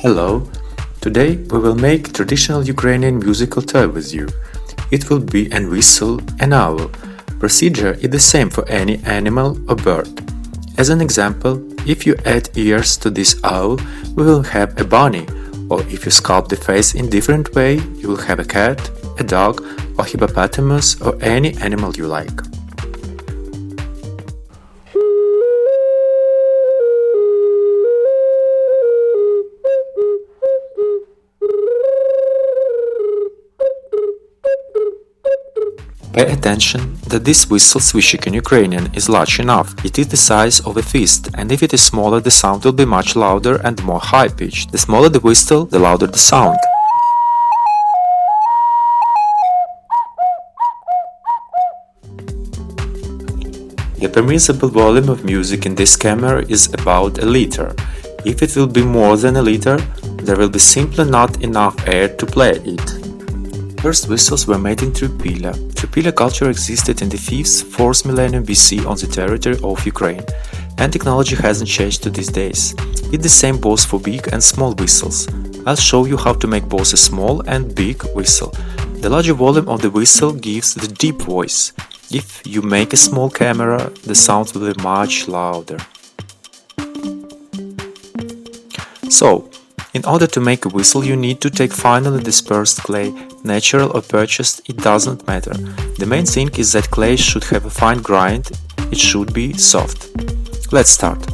Hello, today we will make traditional Ukrainian musical toy with you. It will be an whistle, an owl. Procedure is the same for any animal or bird. As an example, if you add ears to this owl, we will have a bunny, or if you sculpt the face in different way, you will have a cat, a dog, or hippopotamus, or any animal you like. Pay attention that this whistle svyshik in Ukrainian is large enough. It is the size of a fist, and if it is smaller the sound will be much louder and more high-pitched. The smaller the whistle, the louder the sound. The permissible volume of music in this camera is about a liter. If it will be more than a liter, there will be simply not enough air to play it. First whistles were made in Tripila. Tripila culture existed in the 5th, 4th millennium BC on the territory of Ukraine, and technology hasn't changed to these days. It's the same both for big and small whistles. I'll show you how to make both a small and big whistle. The larger volume of the whistle gives the deep voice. If you make a small camera, the sound will be much louder. So, in order to make a whistle, you need to take finely dispersed clay, natural or purchased, it doesn't matter. The main thing is that clay should have a fine grind, it should be soft. Let's start.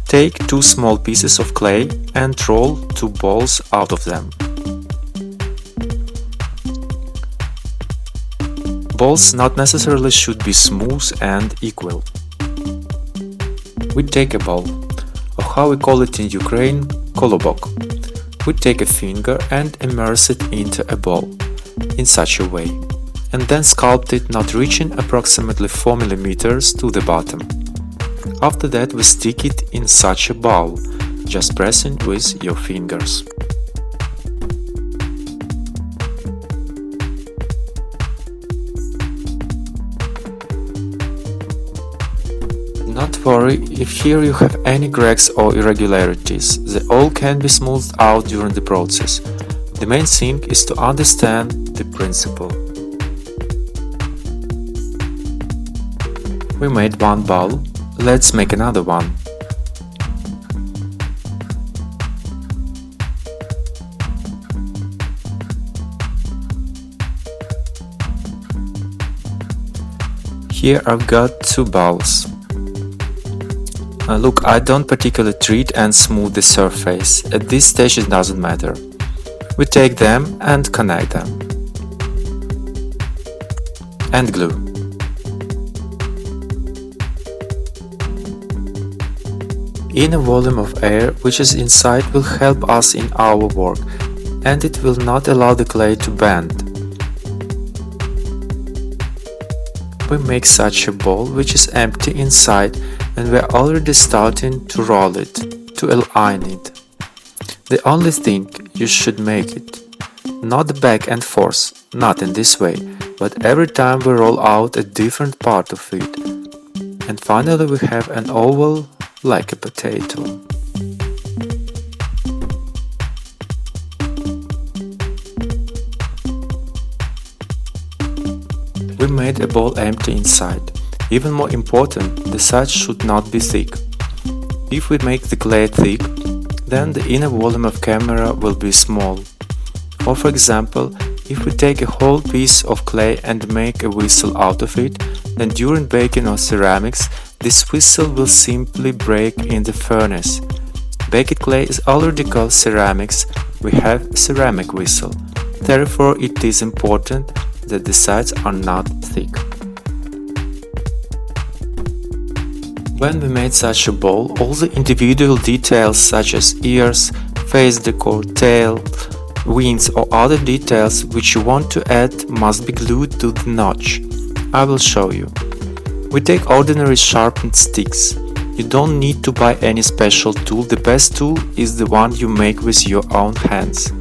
Take 2 small pieces of clay and roll 2 balls out of them. Balls not necessarily should be smooth and equal. We take a ball, or how we call it in Ukraine, kolobok. We take a finger and immerse it into a ball, in such a way, and then sculpt it not reaching approximately 4 mm to the bottom. After that we stick it in such a ball, just pressing with your fingers. Don't worry if here you have any cracks or irregularities, they all can be smoothed out during the process. The main thing is to understand the principle. We made one ball, let's make another one. Here I've got 2 balls. Look, I don't particularly treat and smooth the surface, at this stage it doesn't matter. We take them and connect them. And glue. Inner volume of air which is inside will help us in our work, and it will not allow the clay to bend. We make such a ball which is empty inside, and we are already starting to roll it, to align it. The only thing you should make it, not back and forth, not in this way, but every time we roll out a different part of it. And finally we have an oval like a potato. We made a ball empty inside. Even more important, the sides should not be thick. If we make the clay thick, then the inner volume of camera will be small. Or for example, if we take a whole piece of clay and make a whistle out of it, then during baking of ceramics, this whistle will simply break in the furnace. Baked clay is already called ceramics, we have ceramic whistle. Therefore, it is important that the sides are not thick. When we made such a ball, all the individual details such as ears, face decor, tail, wings or other details which you want to add must be glued to the notch. I will show you. We take ordinary sharpened sticks. You don't need to buy any special tool, the best tool is the one you make with your own hands.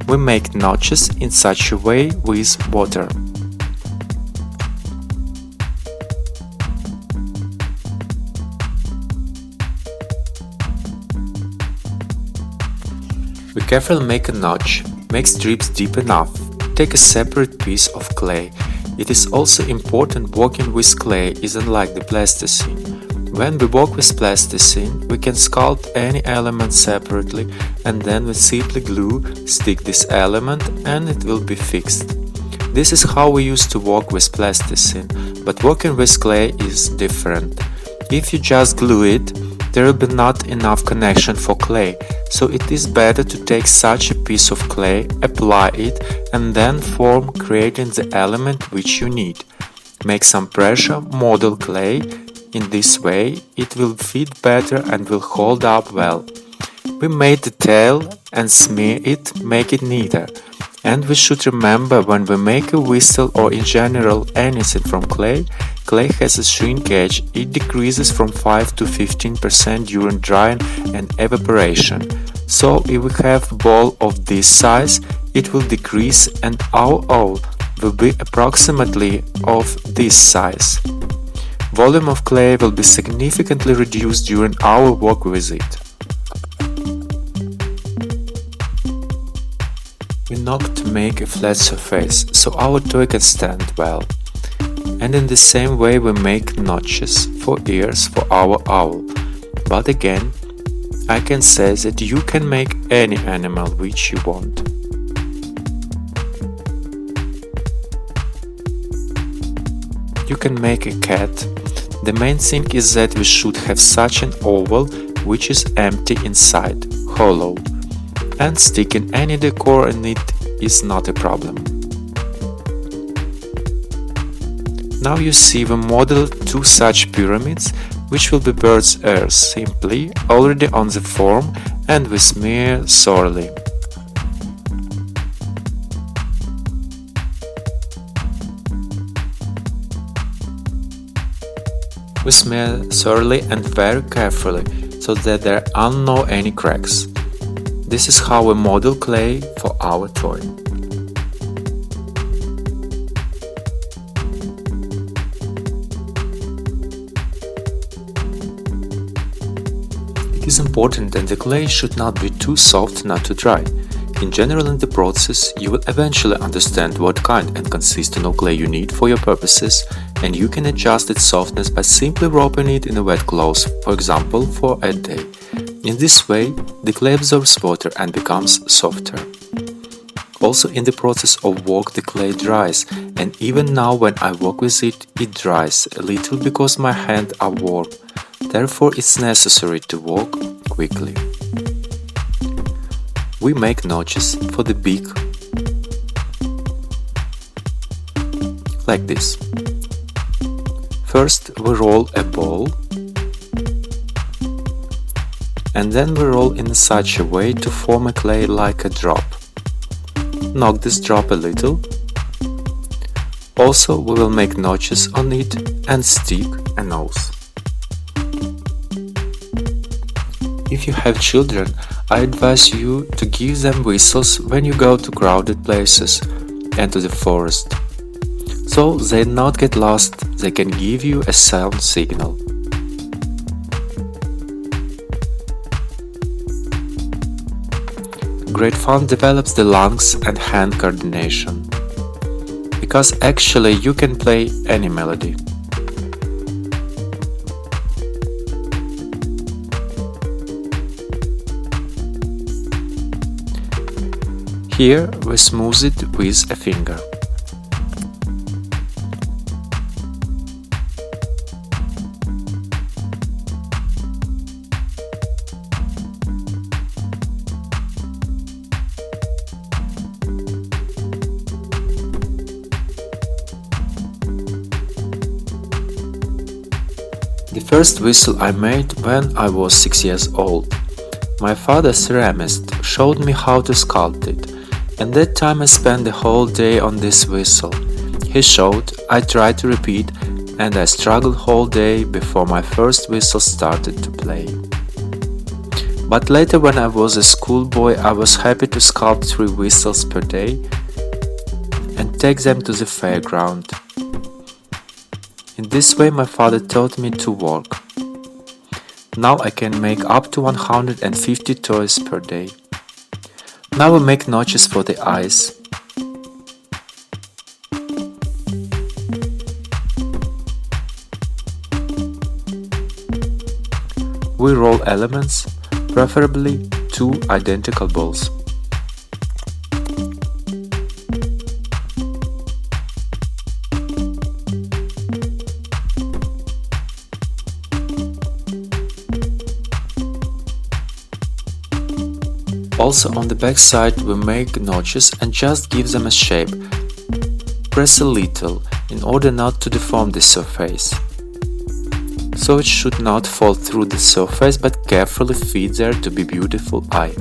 We make notches in such a way with water. We carefully make a notch, make strips deep enough, take a separate piece of clay. It is also important working with clay is unlike the plasticine. When we work with plasticine, we can sculpt any element separately and then with simply glue stick this element and it will be fixed. This is how we used to work with plasticine, but working with clay is different. If you just glue it, there will be not enough connection for clay, so it is better to take such a piece of clay, apply it, and then form creating the element which you need. Make some pressure, model clay. In this way, it will fit better and will hold up well. We made the tail and smear it, make it neater. And we should remember when we make a whistle or in general anything from clay, clay has a shrinkage, it decreases from 5 to 15% during drying and evaporation. So if we have a ball of this size, it will decrease and our owl will be approximately of this size. Volume of clay will be significantly reduced during our work with it. We knock to make a flat surface, so our toy can stand well. And in the same way we make notches for ears for our owl. But again, I can say that you can make any animal which you want. You can make a cat. The main thing is that we should have such an oval which is empty inside, hollow, and sticking any decor in it is not a problem. Now you see we model two such pyramids, which will be bird's ears simply, already on the form and we smear thoroughly. We smear thoroughly and very carefully, so that there are no any cracks. This is how we model clay for our toy. It is important that the clay should not be too soft not to dry. In general, in the process, you will eventually understand what kind and consistent of clay you need for your purposes, and you can adjust its softness by simply wrapping it in a wet cloth, for example, for a day. In this way, the clay absorbs water and becomes softer. Also, in the process of work, the clay dries, and even now when I work with it, it dries a little because my hands are warm. Therefore, it's necessary to work quickly. We make notches for the beak like this. First we roll a ball and then we roll in such a way to form a clay like a drop. Knock this drop a little. Also we will make notches on it and stick a nose. If you have children, I advise you to give them whistles when you go to crowded places and to the forest. So they not get lost, they can give you a sound signal. Great fun develops the lungs and hand coordination, because actually you can play any melody. Here we smooth it with a finger. The first whistle I made when I was 6 years old. My father, ceramist, showed me how to sculpt it, and that time I spent the whole day on this whistle. He showed, I tried to repeat, and I struggled whole day before my first whistle started to play. But later when I was a schoolboy, I was happy to sculpt 3 whistles per day and take them to the fairground. In this way my father taught me to work. Now I can make up to 150 toys per day. Now we make notches for the eyes. We roll elements, preferably two identical balls. Also on the back side we make notches and just give them a shape. Press a little in order not to deform the surface. So it should not fall through the surface but carefully fit there to be beautiful eye.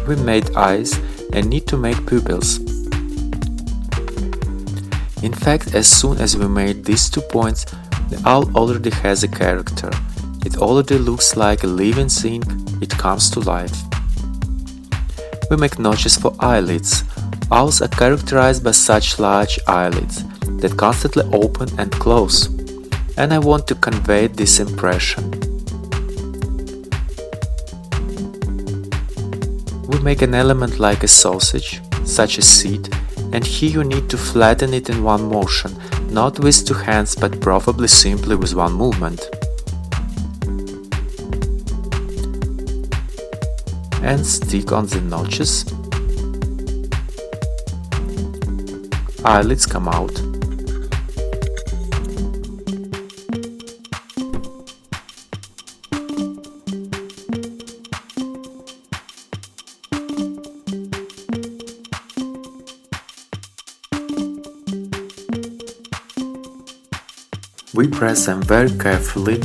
We made eyes and need to make pupils. In fact, as soon as we made these 2 points, the owl already has a character. It already looks like a living thing, it comes to life. We make notches for eyelids. Owls are characterized by such large eyelids that constantly open and close, and I want to convey this impression. We make an element like a sausage, such a seed, and here you need to flatten it in one motion, not with 2 hands but probably simply with one movement. And stick on the notches. Eyelids come out. We press them very carefully.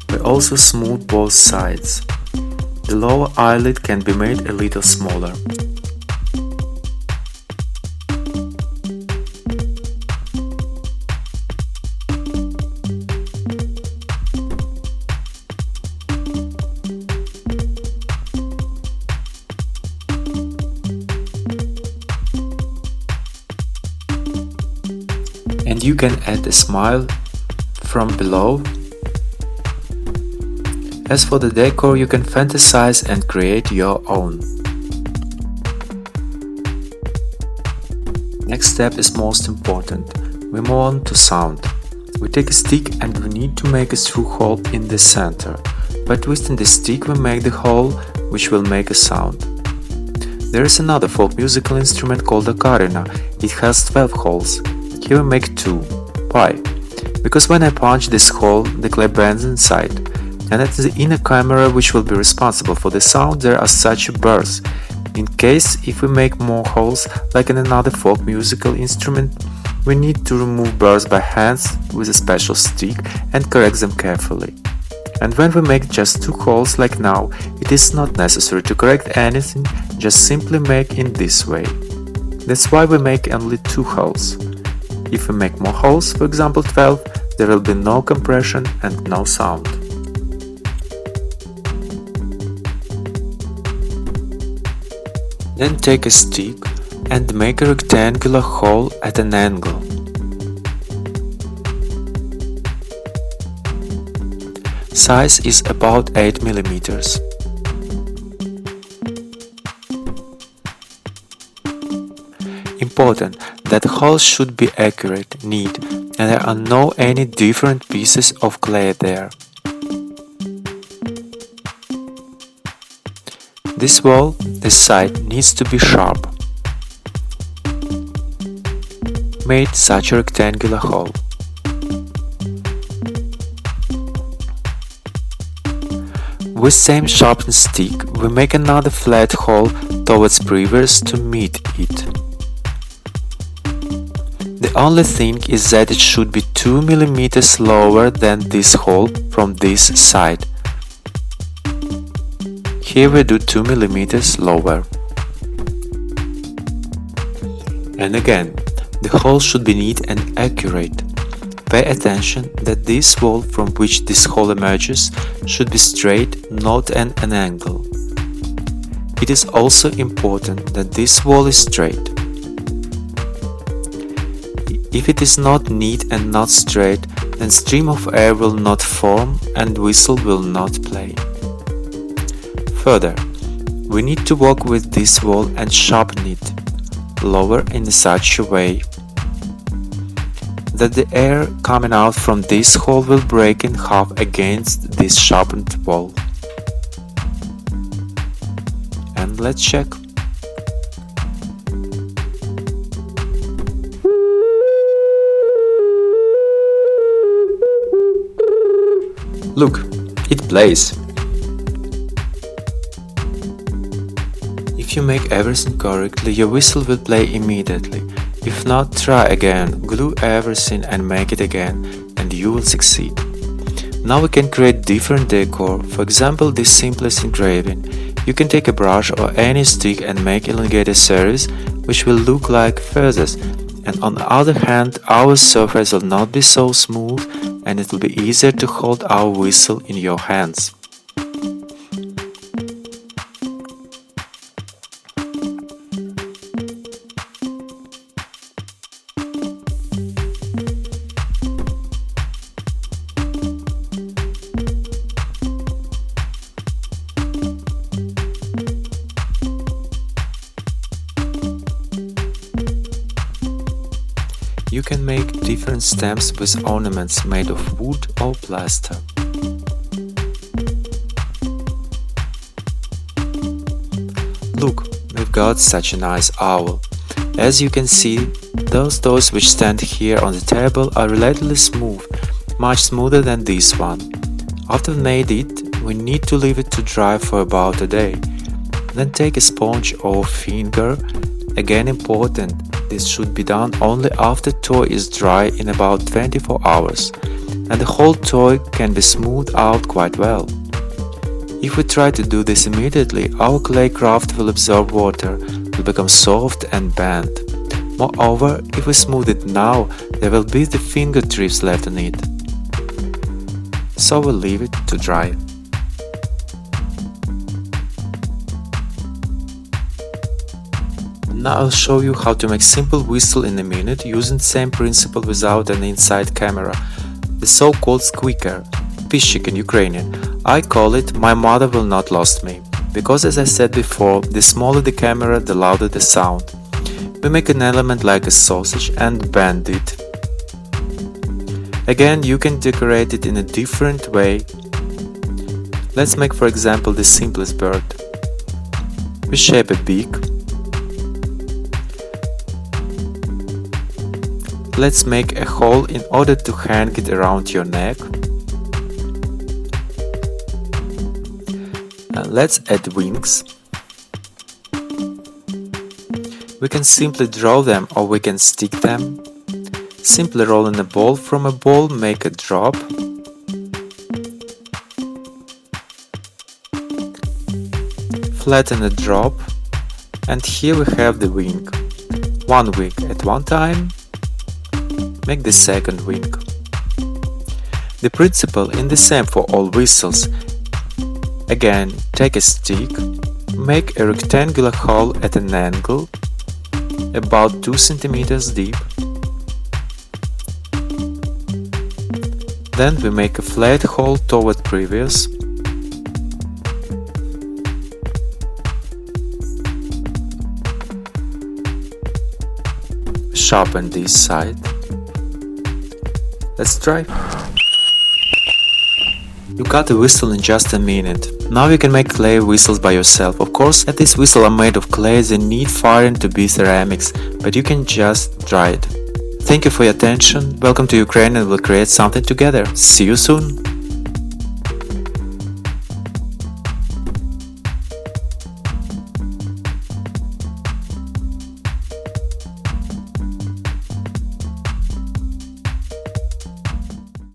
We also smooth both sides. The lower eyelid can be made a little smaller. And you can add a smile from below. As for the decor, you can fantasize and create your own. Next step is most important. We move on to sound. We take a stick and we need to make a through hole in the center. By twisting the stick we make the hole which will make a sound. There is another folk musical instrument called a ocarina. It has 12 holes. Here we make 2. Why? Because when I punch this hole, the clay bends inside, and at the inner camera which will be responsible for the sound there are such burrs. In case if we make more holes, like in another folk musical instrument, we need to remove burrs by hands with a special stick and correct them carefully. And when we make just 2 holes like now, it is not necessary to correct anything, just simply make in this way. That's why we make only 2 holes. If we make more holes, for example 12, there will be no compression and no sound. Then take a stick and make a rectangular hole at an angle. Size is about 8 mm. Important that holes should be accurate, neat, and there are no any different pieces of clay there. This wall, this side, needs to be sharp. Made such a rectangular hole. With same sharpened stick, we make another flat hole towards previous to meet it. The only thing is that it should be 2 mm lower than this hole from this side. Here we do 2 mm lower. And again, the hole should be neat and accurate. Pay attention that this wall from which this hole emerges should be straight, not at an angle. It is also important that this wall is straight. If it is not neat and not straight, then stream of air will not form and whistle will not play. Further, we need to work with this wall and sharpen it, lower in such a way that the air coming out from this hole will break in half against this sharpened wall. And let's check. Look, it plays. If you make everything correctly, your whistle will play immediately. If not, try again, glue everything and make it again, and you will succeed. Now we can create different decor, for example this simplest engraving. You can take a brush or any stick and make elongated series, which will look like feathers, and on the other hand our surface will not be so smooth and it will be easier to hold our whistle in your hands. You can make different stems with ornaments made of wood or plaster. Look, we've got such a nice owl. As you can see, those toys which stand here on the table are relatively smooth, much smoother than this one. After we made it, we need to leave it to dry for about a day. Then take a sponge or finger. Again important, this should be done only after toy is dry in about 24 hours, and the whole toy can be smoothed out quite well. If we try to do this immediately, our clay craft will absorb water, will become soft and bend. Moreover, if we smooth it now, there will be the fingertips left on it. So we'll leave it to dry. Now I'll show you how to make simple whistle in a minute using the same principle without an inside camera, the so-called squeaker, svyshik in Ukrainian. I call it "My mother will not lost me", because as I said before, the smaller the camera, the louder the sound. We make an element like a sausage and bend it. Again, you can decorate it in a different way. Let's make for example the simplest bird. We shape a beak. Let's make a hole in order to hang it around your neck. And let's add wings. We can simply draw them or we can stick them. Simply roll in a ball, from a ball make a drop. Flatten a drop, and here we have the wing. One wing at one time. Make the second wing. The principle is the same for all whistles. Again, take a stick, make a rectangular hole at an angle, about 2 cm deep. Then we make a flat hole toward previous. Sharpen this side. Let's try. You got a whistle in just a minute. Now you can make clay whistles by yourself. Of course, as these whistles are made of clay, they need firing to be ceramics, but you can just dry it. Thank you for your attention. Welcome to Ukraine and we'll create something together. See you soon!